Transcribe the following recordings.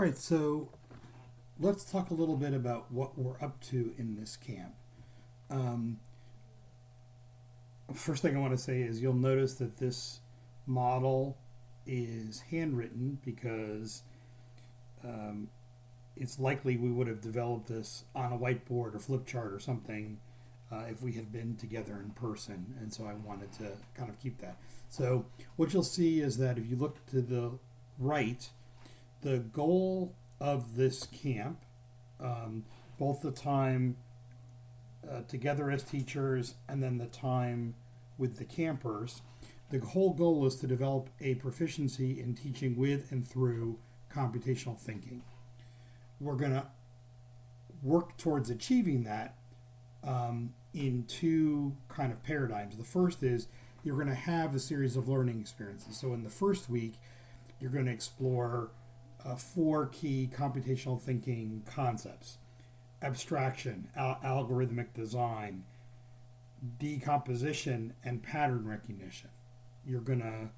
All right, so let's talk a little bit about what we're up to in this camp. Um, First thing I want to say is you'll notice that this model is handwritten because um, it's likely we would have developed this on a whiteboard or flip chart or something if we had been together in person, and so I wanted to kind of keep that. So what you'll see is that if you look to the right, the goal of this camp, um, both the time together as teachers and then the time with the campers, the whole goal is to develop a proficiency in teaching with and through computational thinking. We're going to work towards achieving that in two kind of paradigms. The first is you're going to have a series of learning experiences. So in the first week, you're going to explore four key computational thinking concepts: abstraction, algorithmic design, decomposition, and pattern recognition. You're going to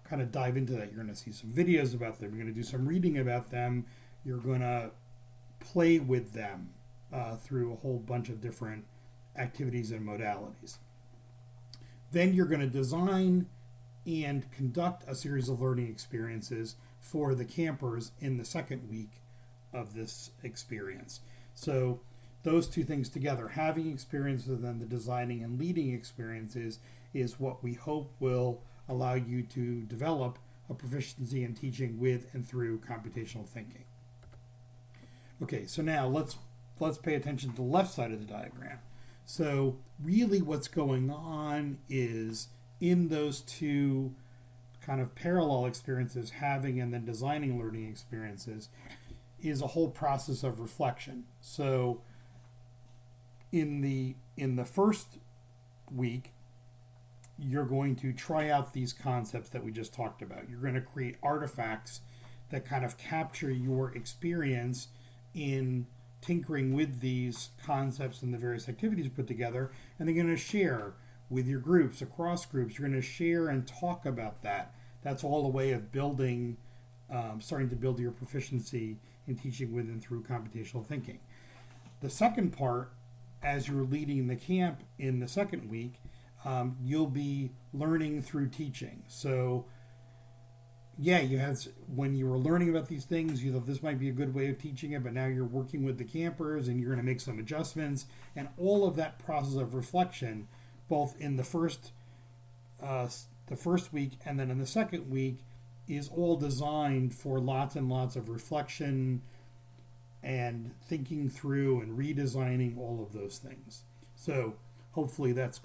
kind of dive into that. You're going to see some videos about them. You're going to do some reading about them. You're going to play with them through a whole bunch of different activities and modalities. Then you're going to design and conduct a series of learning experiences for the campers in the second week of this experience. So those two things together, having experiences and then the designing and leading experiences, is what we hope will allow you to develop a proficiency in teaching with and through computational thinking. Okay, so now let's pay attention to the left side of the diagram. So really what's going on is in those two kind of parallel experiences, having and then designing learning experiences, is a whole process of reflection. So in the first week, you're going to try out these concepts that we just talked about. You're going to create artifacts that kind of capture your experience in tinkering with these concepts and the various activities put together, and they're going to share with your groups, across groups. You're going to share and talk about that. That's all a way of building, starting to build your proficiency in teaching with and through computational thinking. The second part, as you're leading the camp in the second week, you'll be learning through teaching. So yeah, when you were learning about these things, you thought this might be a good way of teaching it, but now you're working with the campers and you're going to make some adjustments, and all of that process of reflection, both in the first week and then in the second week, is all designed for lots and lots of reflection and thinking through and redesigning all of those things. So hopefully that's clear.